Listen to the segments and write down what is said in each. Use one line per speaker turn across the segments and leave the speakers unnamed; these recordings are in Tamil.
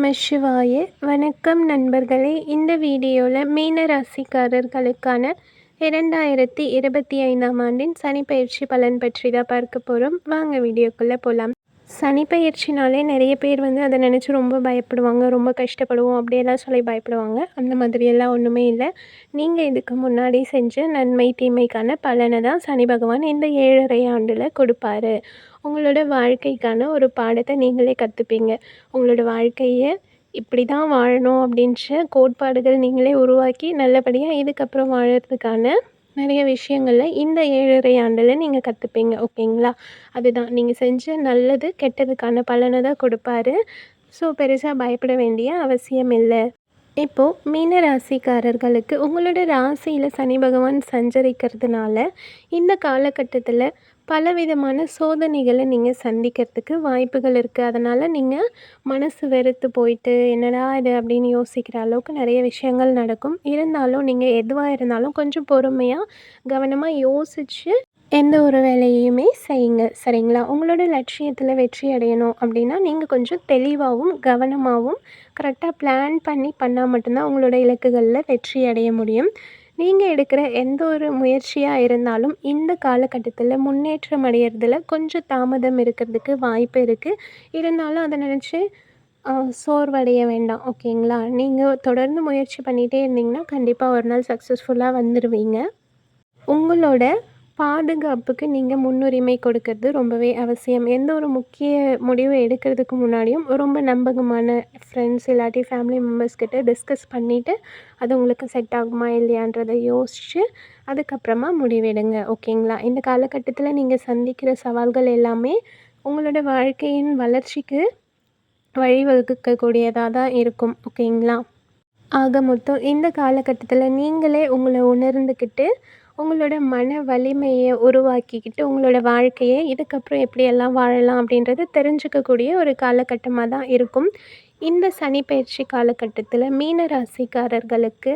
நம சிவாய. வணக்கம் நண்பர்களே. இந்த வீடியோவில் மீன ராசிக்காரர்களுக்கான 2025ஆம் ஆண்டின் சனிப்பெயர்ச்சி பலன் பற்றி தான் பார்க்க போகிறோம். வாங்க வீடியோக்குள்ளே போகலாம். சனிப்பெயர்ச்சினாலே நிறைய பேர் அதை நினச்சி ரொம்ப பயப்படுவாங்க, ரொம்ப கஷ்டப்படுவோம் அப்படியெல்லாம் சொல்லி பயப்படுவாங்க. அந்த மாதிரியெல்லாம் ஒன்றுமே இல்லை. நீங்கள் இதுக்கு முன்னாடி செஞ்ச நன்மை தீமைக்கான பலனை தான் சனி பகவான் இந்த 7.5 ஆண்டில் கொடுப்பாரு. உங்களோட வாழ்க்கைக்கான ஒரு பாடத்தை நீங்களே கற்றுப்பீங்க. உங்களோட வாழ்க்கையை இப்படி தான் வாழணும் அப்படின்ற கோட்பாடுகள் நீங்களே உருவாக்கி நல்லபடியாக இதுக்கப்புறம் வாழறதுக்கான நிறைய விஷயங்களில் இந்த 7.5 ஆண்டில் நீங்கள் கற்றுப்பீங்க. ஓகேங்களா? அதுதான் நீங்கள் செஞ்ச நல்லது கெட்டதுக்கான பலனை தான் கொடுப்பாரு. ஸோ பெருசாக பயப்பட வேண்டிய அவசியம் இல்லை. இப்போது மீன ராசிக்காரர்களுக்கு உங்களோட ராசியில் சனி பகவான் சஞ்சரிக்கிறதுனால இந்த காலகட்டத்தில் பலவிதமான சோதனைகளை நீங்கள் சந்திக்கிறதுக்கு வாய்ப்புகள் இருக்குது. அதனால் நீங்கள் மனசு வெறுத்து போயிட்டு என்னடா இது அப்படின்னு யோசிக்கிற அளவுக்கு நிறைய விஷயங்கள் நடக்கும். இருந்தாலும் நீங்கள் எதுவாக இருந்தாலும் கொஞ்சம் பொறுமையாக கவனமாக யோசித்து எந்த ஒரு வேலையுமே செய்யுங்க. சரிங்களா? உங்களோட லட்சியத்தில் வெற்றி அடையணும் அப்படின்னா நீங்கள் கொஞ்சம் தெளிவாகவும் கவனமாகவும் கரெக்டாக பிளான் பண்ணால் மட்டும்தான் உங்களோட இலக்குகளில் வெற்றி அடைய முடியும். நீங்கள் எடுக்கிற எந்த ஒரு முயற்சியாக இருந்தாலும் இந்த காலகட்டத்தில் முன்னேற்றம் அடையிறதுல கொஞ்சம் தாமதம் இருக்கிறதுக்கு வாய்ப்பு இருக்குது. இருந்தாலும் அதை நினச்சி சோர்வடைய வேண்டாம். ஓகேங்களா? நீங்கள் தொடர்ந்து முயற்சி பண்ணிகிட்டே இருந்தீங்கன்னா கண்டிப்பாக ஒரு நாள் சக்ஸஸ்ஃபுல்லாக வந்துடுவீங்க. உங்களோட பாதுகாப்புக்கு நீங்கள் முன்னுரிமை கொடுக்கறது ரொம்பவே அவசியம். எந்த ஒரு முக்கிய முடிவை எடுக்கிறதுக்கு முன்னாடியும் ரொம்ப நம்பகமான ஃப்ரெண்ட்ஸ் இல்லாட்டி ஃபேமிலி மெம்பர்ஸ் கிட்ட டிஸ்கஸ் பண்ணிவிட்டு அது உங்களுக்கு செட் ஆகுமா இல்லையான்றதை யோசித்து அதுக்கப்புறமா முடிவெடுங்க. ஓகேங்களா? இந்த காலகட்டத்தில் நீங்கள் சந்திக்கிற சவால்கள் எல்லாமே உங்களோட வாழ்க்கையின் வளர்ச்சிக்கு வழிவகுக்கக்கூடியதாக தான் இருக்கும். ஓகேங்களா? ஆக மொத்தம் இந்த காலகட்டத்தில் நீங்களே உங்களை உணர்ந்துக்கிட்டு உங்களோட மன வலிமையை உருவாக்கிக்கிட்டு உங்களோட வாழ்க்கையை இதுக்கப்புறம் எப்படியெல்லாம் வாழலாம் அப்படின்றத தெரிஞ்சுக்கக்கூடிய ஒரு காலகட்டமாக தான் இருக்கும். இந்த சனிப்பெயர்ச்சி காலகட்டத்தில் மீன ராசிக்காரர்களுக்கு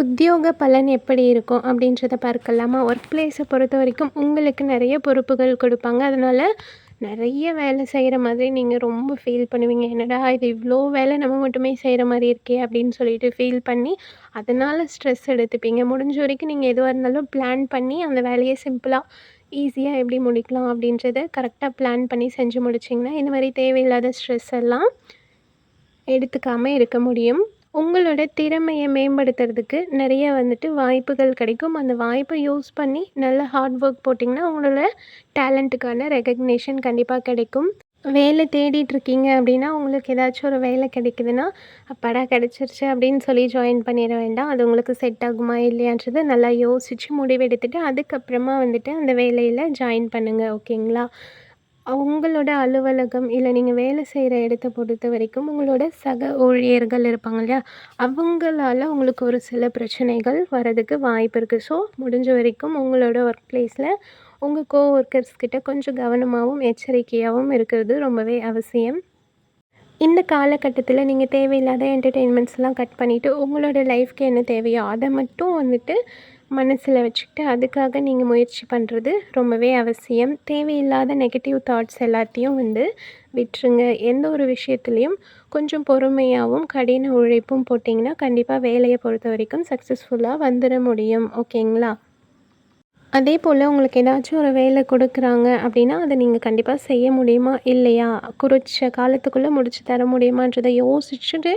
உத்தியோக பலன் எப்படி இருக்கும் அப்படின்றத பார்க்கலாமா? ஒர்க் பிளேஸை பொறுத்த வரைக்கும் உங்களுக்கு நிறைய பொறுப்புகள் கொடுப்பாங்க. அதனால் நிறைய வேலை செய்கிற மாதிரி நீங்கள் ரொம்ப ஃபீல் பண்ணுவீங்க. என்னடா இது இவ்வளோ வேலை நம்ம மட்டுமே செய்கிற மாதிரி இருக்கே அப்படின்னு சொல்லிட்டு ஃபீல் பண்ணி அதனால் ஸ்ட்ரெஸ் எடுத்துப்பீங்க. முடிஞ்ச வரைக்கும் நீங்கள் எதுவாக இருந்தாலும் பிளான் பண்ணி அந்த வேலையை சிம்பிளாக ஈஸியாக எப்படி முடிக்கலாம் அப்படின்றத கரெக்டாக பிளான் பண்ணி செஞ்சு முடிச்சிங்கன்னா இந்த மாதிரி தேவையில்லாத ஸ்ட்ரெஸ் எல்லாம் எடுத்துக்காமல் இருக்க முடியும். உங்களோட திறமையை மேம்படுத்துறதுக்கு நிறைய வாய்ப்புகள் கிடைக்கும். அந்த வாய்ப்பை யூஸ் பண்ணி நல்ல ஹார்ட் ஒர்க் போட்டிங்கன்னா உங்களோட டேலண்ட்டுக்கான ரெகக்னேஷன் கண்டிப்பாக கிடைக்கும். வேலை தேடிட்டுருக்கீங்க அப்படின்னா உங்களுக்கு ஏதாச்சும் ஒரு வேலை கிடைக்குதுன்னா அப்பாடா கிடச்சிருச்சு அப்படின்னு சொல்லி ஜாயின் பண்ணிட வேண்டாம். அது உங்களுக்கு செட் ஆகுமா இல்லையான்றதை நல்லா யோசித்து முடிவெடுத்துட்டு அதுக்கப்புறமா அந்த வேலையில் ஜாயின் பண்ணுங்கள். ஓகேங்களா? உங்களோட அலுவலகம் இல்லை நீங்கள் வேலை செய்கிற இடத்த பொறுத்த வரைக்கும் உங்களோட சக ஊழியர்கள் இருப்பாங்க இல்லையா, அவங்களால உங்களுக்கு ஒரு சில பிரச்சனைகள் வரதுக்கு வாய்ப்பு இருக்குது. ஸோ முடிஞ்ச வரைக்கும் உங்களோட ஒர்க் பிளேஸில் உங்கள் கோஒர்க்கர்ஸ் கிட்ட கொஞ்சம் கவனமாகவும் எச்சரிக்கையாகவும் இருக்கிறது ரொம்பவே அவசியம். இந்த காலகட்டத்தில் நீங்கள் தேவையில்லாத என்டர்டெயின்மெண்ட்ஸ்லாம் கட் பண்ணிவிட்டு உங்களோட லைஃப்க்கு என்ன தேவையோ அதை மட்டும் மனசில் வச்சுக்கிட்டு அதுக்காக நீங்கள் முயற்சி பண்ணுறது ரொம்பவே அவசியம். தேவையில்லாத நெகட்டிவ் தாட்ஸ் எல்லாத்தையும் விட்டுருங்க. எந்த ஒரு விஷயத்துலையும் கொஞ்சம் பொறுமையாகவும் கடின உழைப்பும் போட்டிங்கன்னா கண்டிப்பாக வேலையை பொறுத்த வரைக்கும் சக்ஸஸ்ஃபுல்லாக வந்துட முடியும். ஓகேங்களா? அதே போல் உங்களுக்கு ஏதாச்சும் ஒரு வேலை கொடுக்குறாங்க அப்படின்னா அதை நீங்கள் கண்டிப்பாக செய்ய முடியுமா இல்லையா, குறித்த காலத்துக்குள்ளே முடிச்சு தர முடியுமான்றதை யோசிச்சுட்டு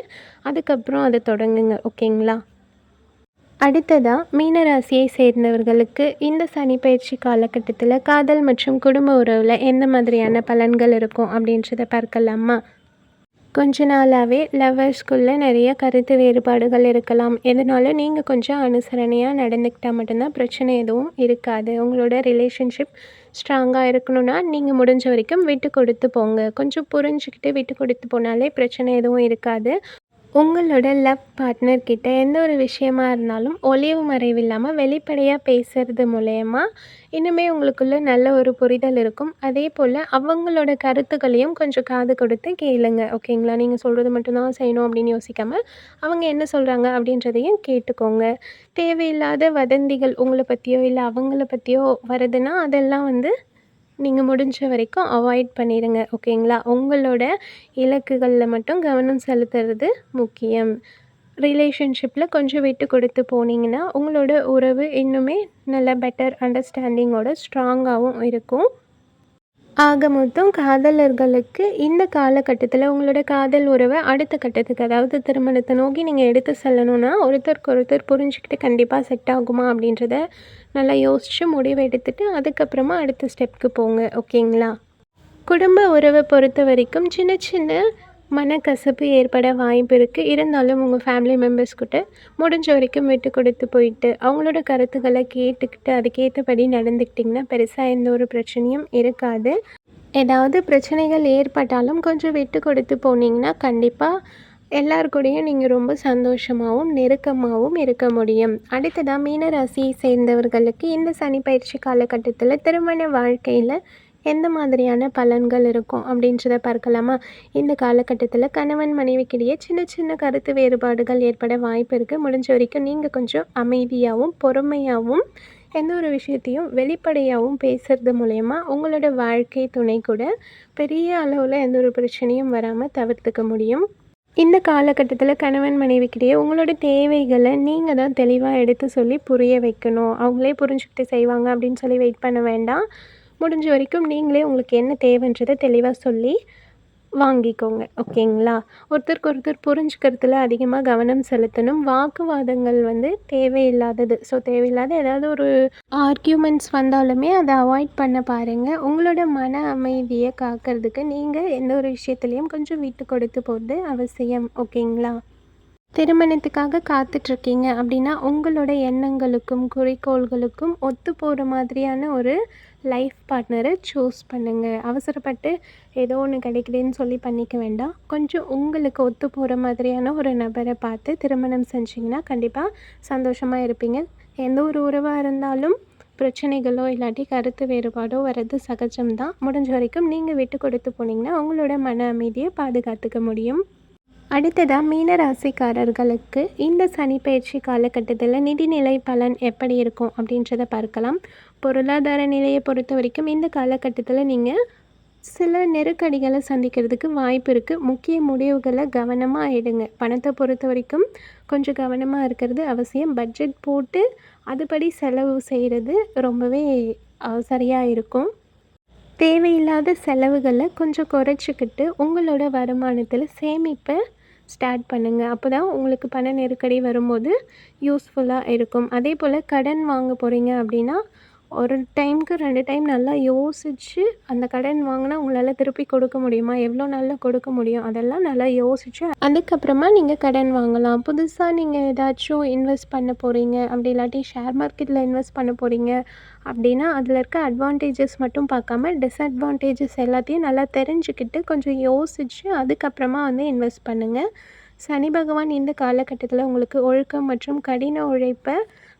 அதுக்கப்புறம் அதை தொடங்குங்க. ஓகேங்களா? அடுத்ததாக மீனராசியை சேர்ந்தவர்களுக்கு இந்த சனிப்பெயர்ச்சி காலகட்டத்தில் காதல் மற்றும் குடும்ப உறவில் எந்த மாதிரியான பலன்கள் இருக்கும் அப்படின்றத பார்க்கலாமா? கொஞ்ச நாளாகவே லவ்வர்ஸ்குள்ளே நிறைய கருத்து வேறுபாடுகள் இருக்கலாம். எதனால நீங்கள் கொஞ்சம் அனுசரணையாக நடந்துக்கிட்டால் மட்டும்தான் பிரச்சனை எதுவும் இருக்காது. உங்களோட ரிலேஷன்ஷிப் ஸ்ட்ராங்காக இருக்கணும்னா நீங்கள் முடிஞ்ச வரைக்கும் விட்டு கொடுத்து போங்க. கொஞ்சம் புரிஞ்சுக்கிட்டு விட்டு கொடுத்து போனாலே பிரச்சனை எதுவும் இருக்காது. உங்களோட லவ் பார்ட்னர்கிட்ட எந்த ஒரு விஷயமா இருந்தாலும் ஒளிவு மறைவு இல்லாமல் வெளிப்படையாக பேசுகிறது மூலயமா இன்னுமே உங்களுக்குள்ளே நல்ல ஒரு புரிதல் இருக்கும். அதே போல் அவங்களோட கருத்துக்களையும் கொஞ்சம் காது கொடுத்து கேளுங்க. ஓகேங்களா? நீங்கள் சொல்கிறது மட்டும்தான் செய்யணும் அப்படின்னு யோசிக்காமல் அவங்க என்ன சொல்கிறாங்க அப்படின்றதையும் கேட்டுக்கோங்க. தேவையில்லாத வதந்திகள் உங்களை பற்றியோ இல்லை அவங்கள பற்றியோ வருதுன்னா அதெல்லாம் நீங்கள் முடிஞ்ச வரைக்கும் அவாய்ட் பண்ணிடுங்க. ஓகேங்களா? உங்களோட இலக்குகளில் மட்டும் கவனம் செலுத்துறது முக்கியம். ரிலேஷன்ஷிப்பில் கொஞ்சம் விட்டு கொடுத்து போனீங்கன்னா உங்களோட உறவு இன்னுமே நல்ல பெட்டர் அண்டர்ஸ்டாண்டிங்கோட ஸ்ட்ராங்காகவும் இருக்கும். ஆக மொத்தம் காதலர்களுக்கு இந்த காலகட்டத்தில் உங்களோட காதல் உறவை அடுத்த கட்டத்துக்கு, அதாவது திருமணத்தை நோக்கி நீங்கள் எடுத்து செல்லணும்னா ஒருத்தருக்கு ஒருத்தர் புரிஞ்சுக்கிட்டு கண்டிப்பாக செட் ஆகுமா அப்படின்றத நல்லா யோசித்து முடிவு எடுத்துட்டு அதுக்கப்புறமா அடுத்த ஸ்டெப்க்கு போங்க. ஓகேங்களா? குடும்ப உறவை பொறுத்த வரைக்கும் சின்ன சின்ன மனக்கசப்பு ஏற்பட வாய்ப்பு இருக்குது. இருந்தாலும் உங்கள் ஃபேமிலி மெம்பர்ஸ்கிட்ட முடிஞ்ச வரைக்கும் விட்டு கொடுத்து போயிட்டு அவங்களோட கருத்துக்களை கேட்டுக்கிட்டு அதுக்கேற்றபடி நடந்துக்கிட்டிங்கன்னா பெருசாக எந்த ஒரு பிரச்சனையும் இருக்காது. ஏதாவது பிரச்சனைகள் ஏற்பட்டாலும் கொஞ்சம் விட்டு கொடுத்து போனீங்கன்னா கண்டிப்பாக எல்லார் கூடயும் நீங்கள் ரொம்ப சந்தோஷமாகவும் நெருக்கமாகவும் இருக்க முடியும். அடுத்ததாக மீனராசியை சேர்ந்தவர்களுக்கு இந்த சனி பயிற்சி காலகட்டத்தில் திருமண வாழ்க்கையில் எந்த மாதிரியான பலன்கள் இருக்கும் அப்படின்றத பார்க்கலாமா? இந்த காலகட்டத்தில் கணவன் மனைவிக்கிடையே சின்ன சின்ன கருத்து வேறுபாடுகள் ஏற்பட வாய்ப்பு இருக்குது. முடிஞ்ச வரைக்கும் நீங்கள் கொஞ்சம் அமைதியாகவும் பொறுமையாகவும் எந்த ஒரு விஷயத்தையும் வெளிப்படையாகவும் பேசுகிறது மூலயமா உங்களோட வாழ்க்கை துணை கூட பெரிய அளவில் எந்த ஒரு பிரச்சனையும் வராமல் தவிர்த்துக்க முடியும். இந்த காலகட்டத்தில் கணவன் மனைவிக்கிடையே உங்களோட தேவைகளை நீங்கள் தான் தெளிவாக எடுத்து சொல்லி புரிய வைக்கணும். அவங்களே புரிஞ்சுக்கிட்டு செய்வாங்க அப்படின்னு சொல்லி வெயிட் பண்ண வேண்டாம். முடிஞ்ச வரைக்கும் நீங்களே உங்களுக்கு என்ன தேவைன்றதை தெளிவாக சொல்லி வாங்கிக்கோங்க. ஓகேங்களா? ஒருத்தருக்கு ஒருத்தர் புரிஞ்சுக்கிறதுல அதிகமாக கவனம் செலுத்தணும். வாக்குவாதங்கள் தேவையில்லாதது. ஸோ தேவையில்லாத ஏதாவது ஒரு ஆர்கியூமெண்ட்ஸ் வந்தாலுமே அதை அவாய்ட் பண்ண பாருங்கள். உங்களோட மன அமைதியை காக்கிறதுக்கு நீங்கள் எந்த ஒரு விஷயத்துலையும் கொஞ்சம் விட்டு கொடுத்து போகிறது அவசியம். ஓகேங்களா? திருமணத்துக்காக காத்துட்ருக்கீங்க அப்படின்னா உங்களோட எண்ணங்களுக்கும் குறிக்கோள்களுக்கும் ஒத்து போகிற மாதிரியான ஒரு லைஃப் பார்ட்னரை சூஸ் பண்ணுங்கள். அவசரப்பட்டு ஏதோ ஒன்று கிடைக்குதுன்னு சொல்லி பண்ணிக்க வேண்டாம். கொஞ்சம் உங்களுக்கு ஒத்து போகிற மாதிரியான ஒரு நபரை பார்த்து திருமணம் செஞ்சிங்கன்னா கண்டிப்பாக சந்தோஷமாக இருப்பீங்க. எந்த ஒரு உறவாக இருந்தாலும் பிரச்சனைகளோ இல்லாட்டி கருத்து வேறுபாடோ வர்றது சகஜம்தான். முடிஞ்ச வரைக்கும் நீங்கள் விட்டு கொடுத்து போனீங்கன்னா உங்களோட மன அமைதியை பாதுகாத்துக்க முடியும். அடுத்ததாக மீனராசிக்காரர்களுக்கு இந்த சனி பயிற்சி காலகட்டத்தில் நிதிநிலை பலன் எப்படி இருக்கும் அப்படின்றத பார்க்கலாம். பொருளாதார நிலையை பொறுத்த வரைக்கும் இந்த காலகட்டத்தில் நீங்கள் சில நெருக்கடிகளை சந்திக்கிறதுக்கு வாய்ப்பு இருக்குது. முக்கிய முடிவுகளை கவனமாக எடுங்க. பணத்தை பொறுத்த வரைக்கும் கொஞ்சம் கவனமாக இருக்கிறது அவசியம். பட்ஜெட் போட்டு அதுபடி செலவு செய்கிறது ரொம்பவே சரியாக இருக்கும். தேவையில்லாத செலவுகளை கொஞ்சம் குறைச்சிக்கிட்டு உங்களோட வருமானத்தில் சேமிப்பை ஸ்டார்ட் பண்ணுங்கள். அப்போ தான் உங்களுக்கு பண நெருக்கடி வரும்போது யூஸ்ஃபுல்லாக இருக்கும். அதே போல் கடன் வாங்க போகிறீங்க அப்படின்னா ஒரு டைமுக்கு 2 டைம் நல்லா யோசித்து அந்த கடன் வாங்கினா உங்களால் திருப்பி கொடுக்க முடியுமா, எவ்வளோ நாளில் கொடுக்க முடியும், அதெல்லாம் நல்லா யோசித்து அதுக்கப்புறமா நீங்கள் கடன் வாங்கலாம். புதுசாக நீங்கள் ஏதாச்சும் இன்வெஸ்ட் பண்ண போகிறீங்க அப்படி இல்லாட்டி ஷேர் மார்க்கெட்டில் இன்வெஸ்ட் பண்ண போகிறீங்க அப்படின்னா அதில் இருக்க அட்வான்டேஜஸ் மட்டும் பார்க்காம டிஸ்அட்வான்டேஜஸ் எல்லாத்தையும் நல்லா தெரிஞ்சுக்கிட்டு கொஞ்சம் யோசித்து அதுக்கப்புறமா இன்வெஸ்ட் பண்ணுங்கள். சனி பகவான் இந்த காலகட்டத்தில் உங்களுக்கு ஒழுக்கம் மற்றும் கடின உழைப்பை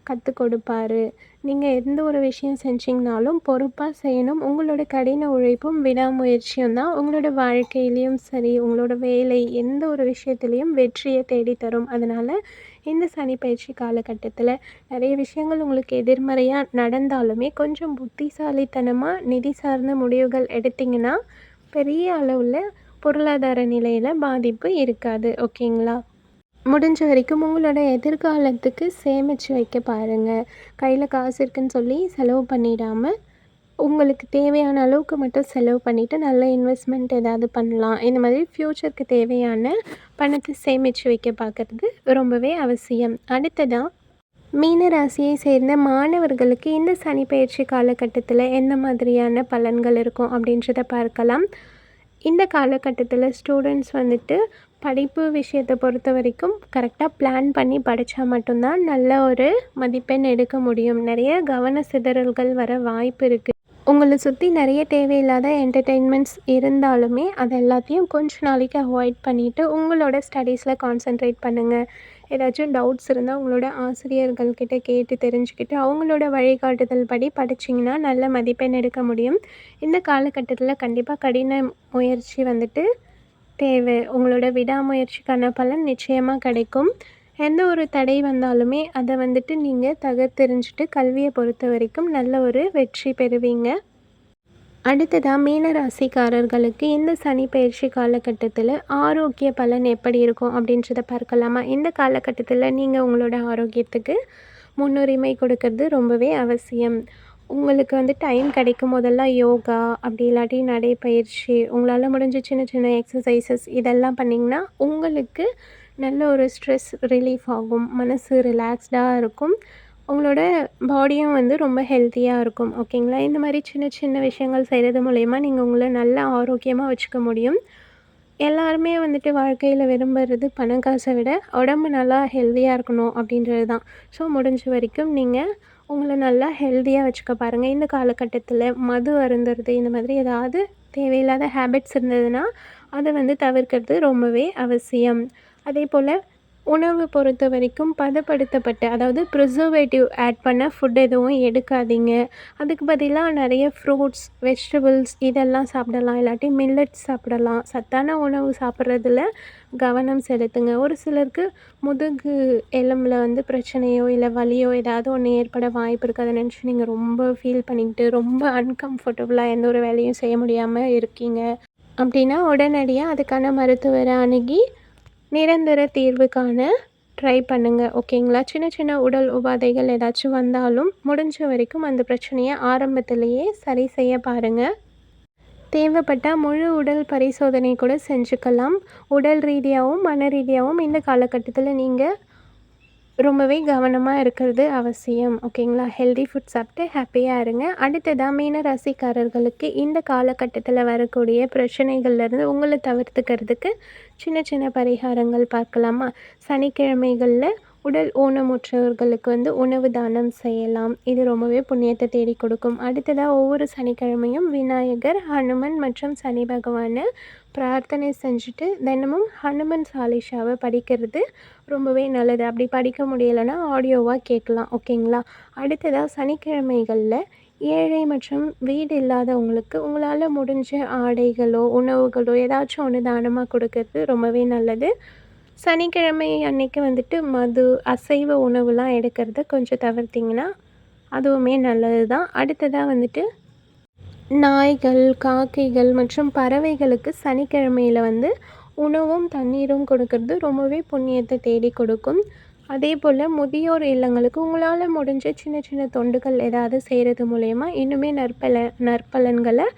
கற்றுக் கொடுப்பாரு. நீங்கள் எந்த ஒரு விஷயம் செஞ்சிங்கனாலும் பொறுப்பாக செய்யணும். உங்களோட கடின உழைப்பும் விடாமுயற்சியும் தான் உங்களோட வாழ்க்கையிலையும் சரி உங்களோட வேலை எந்த ஒரு விஷயத்துலையும் வெற்றியை தேடித்தரும். அதனால் இந்த சனி பயிற்சி காலகட்டத்தில் நிறைய விஷயங்கள் உங்களுக்கு எதிர்மறையாக நடந்தாலுமே கொஞ்சம் புத்திசாலித்தனமாக நிதி சார்ந்த முடிவுகள் எடுத்திங்கன்னா பெரிய அளவில் பொருளாதார நிலையில் பாதிப்பு இருக்காது. ஓகேங்களா? முடிஞ்ச வரைக்கும் உங்களோட எதிர்காலத்துக்கு சேமித்து வைக்க பாருங்கள். கையில் காசு இருக்குன்னு சொல்லி செலவு பண்ணிடாமல் உங்களுக்கு தேவையான அளவுக்கு மட்டும் செலவு பண்ணிவிட்டு நல்ல இன்வெஸ்ட்மெண்ட் ஏதாவது பண்ணலாம். இந்த மாதிரி ஃப்யூச்சருக்கு தேவையான பணத்தை சேமித்து வைக்க பார்க்குறது ரொம்பவே அவசியம். அடுத்ததாக மீனராசியை சேர்ந்த மாணவர்களுக்கு இந்த சனி பயிற்சி காலகட்டத்தில் எந்த மாதிரியான பலன்கள் இருக்கும் அப்படின்றத பார்க்கலாம். இந்த காலகட்டத்தில் ஸ்டூடெண்ட்ஸ் படிப்பு விஷயத்தை பொறுத்த வரைக்கும் கரெக்டாக பிளான் பண்ணி படித்தா மட்டும்தான் நல்ல ஒரு மதிப்பெண் எடுக்க முடியும். நிறைய கவன சிதறல்கள் வர வாய்ப்பு இருக்குது. உங்களை சுற்றி நிறைய தேவையில்லாத என்டர்டெயின்மெண்ட்ஸ் இருந்தாலுமே அது எல்லாத்தையும் கொஞ்ச நாளைக்கு அவாய்ட் பண்ணிவிட்டு உங்களோட ஸ்டடீஸில் கான்சென்ட்ரேட் பண்ணுங்கள். ஏதாச்சும் டவுட்ஸ் இருந்தால் உங்களோட ஆசிரியர்கள்கிட்ட கேட்டு தெரிஞ்சுக்கிட்டு அவங்களோட வழிகாட்டுதல் படி படிச்சிங்கன்னா நல்ல மதிப்பெண் எடுக்க முடியும். இந்த காலகட்டத்தில் கண்டிப்பாக கடின முயற்சி தேவை. உங்களோட விடாமுயற்சிக்கான பலன் நிச்சயமாக கிடைக்கும். எந்த ஒரு தடை வந்தாலுமே அதை நீங்கள் தகர்த்தெறிஞ்சிட்டு கல்வியை பொறுத்த வரைக்கும் நல்ல ஒரு வெற்றி பெறுவீங்க. அடுத்ததா மீன ராசிக்காரர்களுக்கு இந்த சனி பயிற்சி காலகட்டத்தில ஆரோக்கிய பலன் எப்படி இருக்கும் அப்படின்றத பார்க்கலாமா? இந்த காலகட்டத்தில நீங்கள் உங்களோட ஆரோக்கியத்துக்கு முன்னுரிமை கொடுக்கறது ரொம்பவே அவசியம். உங்களுக்கு வந்து டைம் கிடைக்கும் போதெல்லாம் யோகா, அப்படி இல்லாட்டி நடைப்பயிற்சி, உங்களால் முடிஞ்ச சின்ன சின்ன எக்ஸசைசஸ் இதெல்லாம் பண்ணிங்கன்னா, உங்களுக்கு நல்ல ஒரு ஸ்ட்ரெஸ் ரிலீஃப் ஆகும். மனசு ரிலாக்ஸ்டா இருக்கும். உங்களோட பாடியும் வந்து ரொம்ப ஹெல்த்தியாக இருக்கும். ஓகேங்களா? இந்த மாதிரி சின்ன சின்ன விஷயங்கள் செய்கிறது மூலயமா நீங்கள் உங்களை நல்லா ஆரோக்கியமாக வச்சுக்க முடியும். எல்லாருமே வந்துட்டு வாழ்க்கையில் விரும்புறது பணம் காசை விட உடம்பு நல்லா ஹெல்த்தியாக இருக்கணும் அப்படின்றது தான். ஸோ முடிஞ்ச வரைக்கும் நீங்கள் உங்களை நல்லா ஹெல்த்தியாக வச்சுக்க பாருங்கள். இந்த காலகட்டத்தில் மது அருந்துறது இந்த மாதிரி ஏதாவது தேவையில்லாத ஹேபிட்ஸ் இருந்ததுன்னா அதை வந்து தவிர்க்கிறது ரொம்பவே அவசியம். அதே போல் உணவு பொறுத்த வரைக்கும் பதப்படுத்தப்பட்ட, அதாவது ப்ரிசர்வேட்டிவ் ஆட் பண்ண ஃபுட் எதுவும் எடுக்காதீங்க. அதுக்கு பதிலாக நிறைய ஃப்ரூட்ஸ், வெஜிடபிள்ஸ் இதெல்லாம் சாப்பிடலாம். இல்லாட்டி மில்லட்ஸ் சாப்பிடலாம். சத்தான உணவு சாப்பிட்றதுல கவனம் செலுத்துங்க. ஒரு சிலருக்கு முதுகு எலும்பில் வந்து பிரச்சனையோ இல்லை வலியோ ஏதாவது ஒன்று ஏற்பட வாய்ப்பு இருக்குது. அதை நினச்சி நீங்கள் ரொம்ப ஃபீல் பண்ணிக்கிட்டு ரொம்ப அன்கம்ஃபர்டபுளாக எந்த ஒரு வேலையும் செய்ய முடியாமல் இருக்கீங்க அப்படின்னா உடனடியாக அதுக்கான மருத்துவரை அணுகி நிரந்தர தீர்வு காண ட்ரை பண்ணுங்கள். ஓகேங்களா? சின்ன சின்ன உடல் உபாதைகள் ஏதாச்சும் வந்தாலும் முடிஞ்ச வரைக்கும் அந்த பிரச்சனையை ஆரம்பத்திலேயே சரி செய்ய பாருங்கள். தேவைப்பட்டால் முழு உடல் பரிசோதனை கூட செஞ்சுக்கலாம். உடல் ரீதியாகவும் மன ரீதியாகவும் இந்த காலகட்டத்தில் நீங்கள் ரொம்பவே கவனமாக இருக்கிறது அவசியம். ஓகேங்களா? ஹெல்தி ஃபுட் சாப்பிட்டு ஹாப்பியாக இருங்க. அடுத்ததாக மீன ராசிக்காரர்களுக்கு இந்த காலகட்டத்தில் வரக்கூடிய பிரச்சனைகள்லேருந்து உங்களை தவிர்த்துக்கிறதுக்கு சின்ன சின்ன பரிகாரங்கள் பார்க்கலாமா? சனிக்கிழமைகளில் உடல் ஊனமுற்றவர்களுக்கு வந்து உணவு தானம் செய்யலாம். இது ரொம்பவே புண்ணியத்தை தேடி கொடுக்கும். அடுத்ததாக ஒவ்வொரு சனிக்கிழமையும் விநாயகர், ஹனுமன் மற்றும் சனி பகவானை பிரார்த்தனை செஞ்சுட்டு தினமும் ஹனுமன் சாலிஷாவை படிக்கிறது ரொம்பவே நல்லது. அப்படி படிக்க முடியலைன்னா ஆடியோவாக கேட்கலாம். ஓகேங்களா? அடுத்ததாக சனிக்கிழமைகளில் ஏழை மற்றும் வீடு இல்லாதவங்களுக்கு உங்களால் முடிஞ்ச ஆடைகளோ உணவுகளோ ஏதாச்சும் ஒன்று தானமாக கொடுக்கறது ரொம்பவே நல்லது. சனிக்கிழமை அன்னைக்கு வந்துட்டு மது, அசைவ உணவுலாம் எடுக்கிறத கொஞ்சம் தவிர்த்திங்கன்னா அதுவுமே நல்லது தான். அடுத்ததாக வந்துட்டு நாய்கள், காக்கைகள் மற்றும் பறவைகளுக்கு சனிக்கிழமையில் வந்து உணவும் தண்ணீரும் கொடுக்கறது ரொம்பவே புண்ணியத்தை தேடி கொடுக்கும். அதே போல் முதியோர் இல்லங்களுக்கு உங்களால் முடிஞ்ச சின்ன சின்ன தொண்டுகள் ஏதாவது செய்கிறது மூலயமா இன்னுமே நற்பலன்களை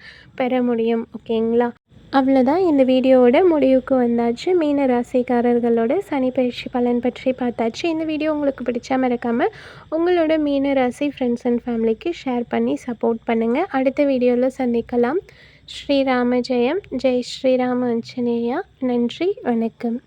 பெற முடியும். ஓகேங்களா? அவ்வளோதான். இந்த வீடியோவோட முடிவுக்கு வந்தாச்சு. மீன ராசிக்காரர்களோட சனி பயிற்சி பலன் பற்றி பார்த்தாச்சு. இந்த வீடியோ உங்களுக்கு பிடிச்சா மறக்காமல் உங்களோட மீன ராசி ஃப்ரெண்ட்ஸ் அண்ட் ஃபேமிலிக்கு ஷேர் பண்ணி சப்போர்ட் பண்ணுங்கள். அடுத்த வீடியோவில் சந்திக்கலாம். ஸ்ரீராம ஜெயம். ஜெய் ஸ்ரீராம ஆஞ்சநேயா. நன்றி, வணக்கம்.